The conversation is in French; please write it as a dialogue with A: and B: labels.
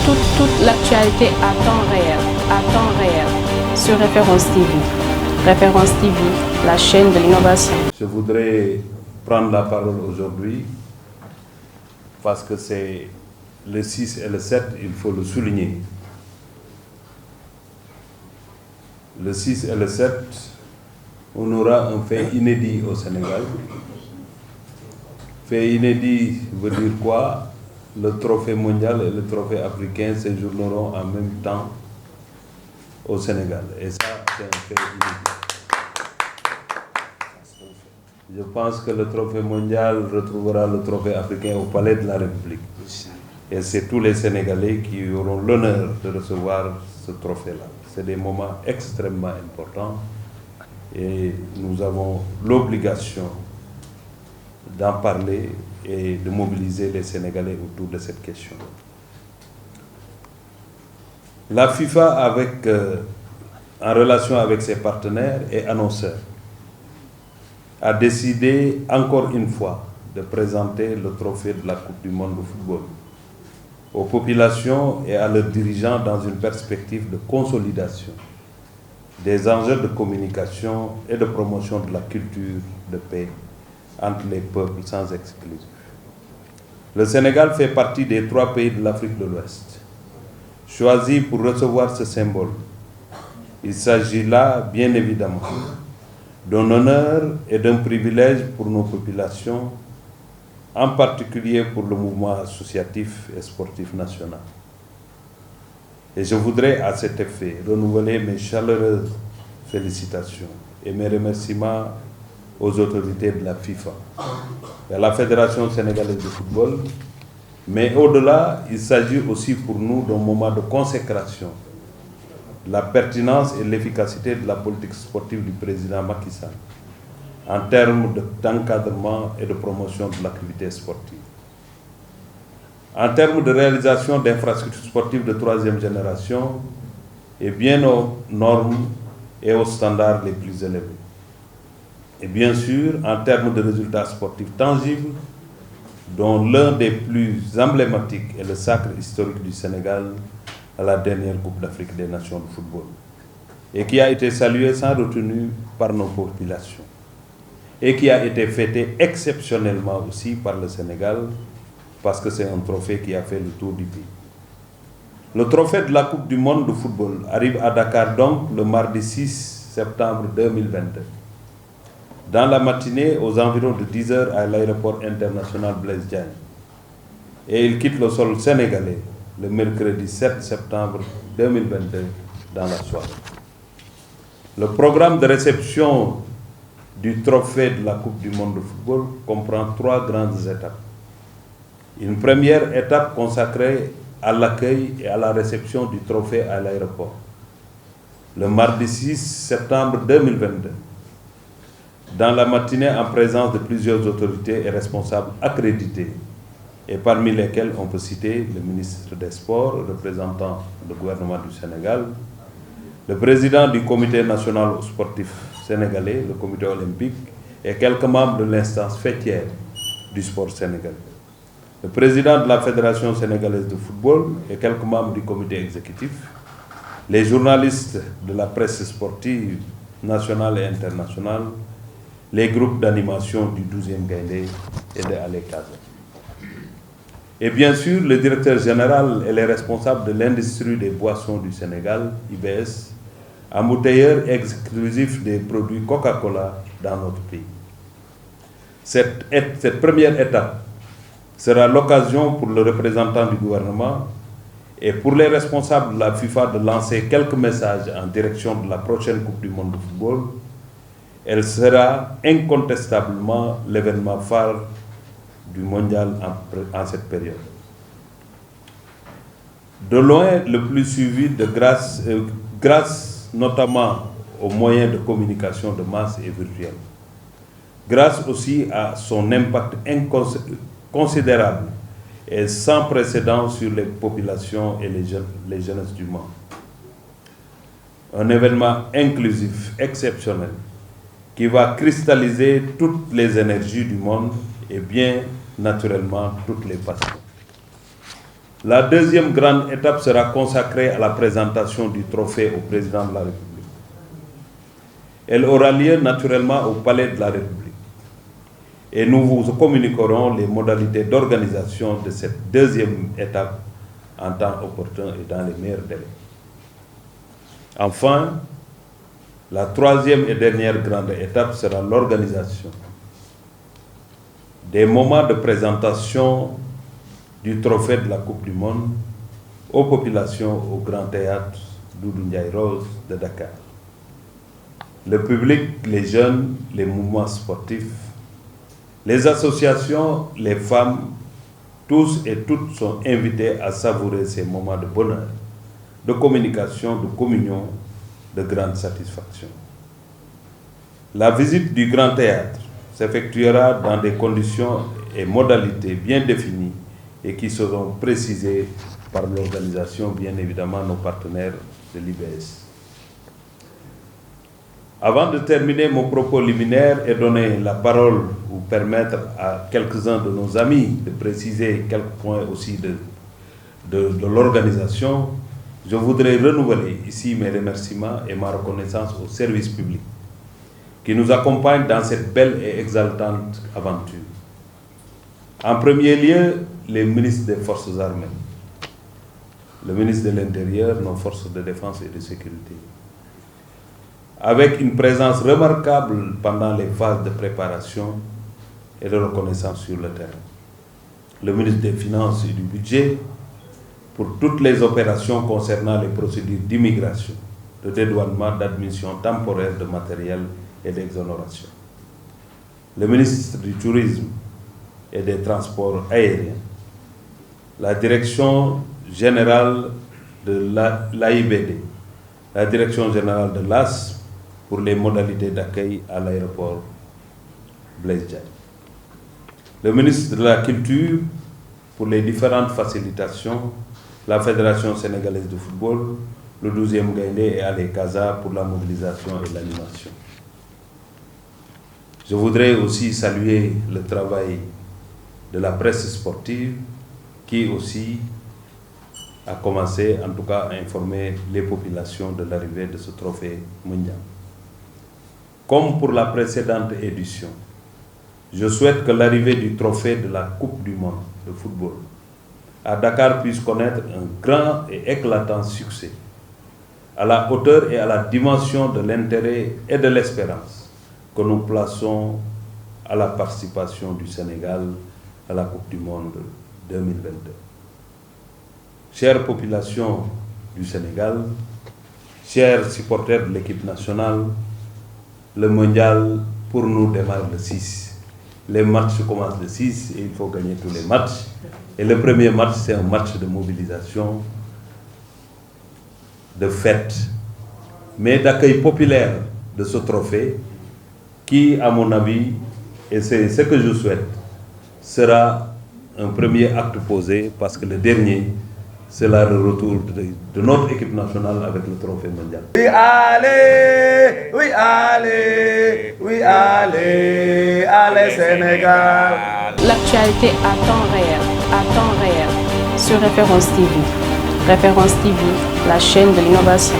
A: toute l'actualité à temps réel, sur Référence TV. Référence TV, la chaîne de l'innovation.
B: Je voudrais prendre la parole aujourd'hui parce que c'est le 6 et le 7, il faut le souligner. Le 6 et le 7, on aura un fait inédit au Sénégal. Fait inédit veut dire quoi? Le trophée mondial et le trophée africain séjourneront en même temps au Sénégal. Et ça, c'est un fait inédit. Je pense que le trophée mondial retrouvera le trophée africain au Palais de la République. Et c'est tous les Sénégalais qui auront l'honneur de recevoir ce trophée-là. C'est des moments extrêmement importants et nous avons l'obligation d'en parler et de mobiliser les Sénégalais autour de cette question. La FIFA, en relation avec ses partenaires et annonceurs, a décidé encore une fois de présenter le trophée de la Coupe du monde de football aux populations et à leurs dirigeants dans une perspective de consolidation des enjeux de communication et de promotion de la culture de paix entre les peuples sans exclusion. Le Sénégal fait partie des 3 pays de l'Afrique de l'Ouest choisis pour recevoir ce symbole. Il s'agit là, bien évidemment, d'un honneur et d'un privilège pour nos populations, en particulier pour le mouvement associatif et sportif national. Et je voudrais à cet effet renouveler mes chaleureuses félicitations et mes remerciements aux autorités de la FIFA et à la Fédération sénégalaise de football. Mais au-delà, il s'agit aussi pour nous d'un moment de consécration de la pertinence et l'efficacité de la politique sportive du président Macky Sall en termes d'encadrement et de promotion de l'activité sportive. En termes de réalisation d'infrastructures sportives de 3e génération et bien aux normes et aux standards les plus élevés. Et bien sûr, en termes de résultats sportifs tangibles, dont l'un des plus emblématiques est le sacre historique du Sénégal à la dernière Coupe d'Afrique des Nations de football, et qui a été salué sans retenue par nos populations, et qui a été fêté exceptionnellement aussi par le Sénégal, parce que c'est un trophée qui a fait le tour du pays. Le trophée de la Coupe du monde de football arrive à Dakar donc le mardi 6 septembre 2022. Dans la matinée, aux environs de 10 h à l'aéroport international Blaise Diagne. Et il quitte le sol sénégalais le mercredi 7 septembre 2022 dans la soirée. Le programme de réception du trophée de la Coupe du monde de football comprend 3 grandes étapes. Une première étape consacrée à l'accueil et à la réception du trophée à l'aéroport, le mardi 6 septembre 2022. Dans la matinée, en présence de plusieurs autorités et responsables accrédités, et parmi lesquels on peut citer le ministre des Sports, représentant le gouvernement du Sénégal, le président du comité national sportif sénégalais, le comité olympique, et quelques membres de l'instance fêtière du sport sénégalais, le président de la Fédération sénégalaise de football et quelques membres du comité exécutif, les journalistes de la presse sportive nationale et internationale, les groupes d'animation du 12e Gaïndé et de Allez Casa. Et bien sûr, le directeur général et les responsables de l'industrie des boissons du Sénégal, IBS, embouteilleur exclusif des produits Coca-Cola dans notre pays. Cette première étape sera l'occasion pour le représentant du gouvernement et pour les responsables de la FIFA de lancer quelques messages en direction de la prochaine Coupe du monde de football. Elle sera incontestablement l'événement phare du mondial en cette période. De loin, le plus suivi grâce notamment aux moyens de communication de masse et virtuels. Grâce aussi à son impact considérable et sans précédent sur les populations et les jeunesses du monde. Un événement inclusif, exceptionnel, qui va cristalliser toutes les énergies du monde et bien naturellement toutes les passions. La deuxième grande étape sera consacrée à la présentation du trophée au président de la République. Elle aura lieu naturellement au Palais de la République. Et nous vous communiquerons les modalités d'organisation de cette deuxième étape en temps opportun et dans les meilleurs délais. Enfin, la troisième et dernière grande étape sera l'organisation des moments de présentation du trophée de la Coupe du Monde aux populations au Grand Théâtre Doudou Ndiaye Rose de Dakar. Le public, les jeunes, les mouvements sportifs, les associations, les femmes, tous et toutes sont invités à savourer ces moments de bonheur, de communication, de communion, de grande satisfaction. La visite du Grand Théâtre s'effectuera dans des conditions et modalités bien définies et qui seront précisées par l'organisation, bien évidemment, nos partenaires de l'IBS. Avant de terminer mon propos liminaire et donner la parole ou permettre à quelques-uns de nos amis de préciser quelques points aussi de l'organisation, je voudrais renouveler ici mes remerciements et ma reconnaissance au service public qui nous accompagne dans cette belle et exaltante aventure. En premier lieu, les ministres des Forces armées, le ministre de l'Intérieur, nos forces de défense et de sécurité, avec une présence remarquable pendant les phases de préparation et de reconnaissance sur le terrain. Le ministre des Finances et du Budget pour toutes les opérations concernant les procédures d'immigration, de dédouanement, d'admission temporaire de matériel et d'exonération. Le ministre du Tourisme et des Transports aériens, la Direction générale de l'AIBD, la Direction générale de l'AS pour les modalités d'accueil à l'aéroport Blaise Diagne. Le ministre de la Culture pour les différentes facilitations, la Fédération sénégalaise de football, le 12e Gaïndé et Ali Kaza pour la mobilisation et l'animation. Je voudrais aussi saluer le travail de la presse sportive qui aussi a commencé, en tout cas, à informer les populations de l'arrivée de ce trophée mondial. Comme pour la précédente édition, je souhaite que l'arrivée du trophée de la Coupe du Monde de football à Dakar puisse connaître un grand et éclatant succès, à la hauteur et à la dimension de l'intérêt et de l'espérance que nous plaçons à la participation du Sénégal à la Coupe du Monde 2022. Chère population du Sénégal, chers supporters de l'équipe nationale, le mondial pour nous démarre le 6. Les matchs commencent le 6 et il faut gagner tous les matchs. Et le premier match, c'est un match de mobilisation, de fête, mais d'accueil populaire de ce trophée qui, à mon avis, et c'est ce que je souhaite, sera un premier acte posé parce que le dernier, c'est là le retour de notre équipe nationale avec le trophée mondial.
C: Oui, allez, oui, allez, oui, allez, allez Sénégal.
A: L'actualité à temps réel sur Référence TV. Référence TV, la chaîne de l'innovation.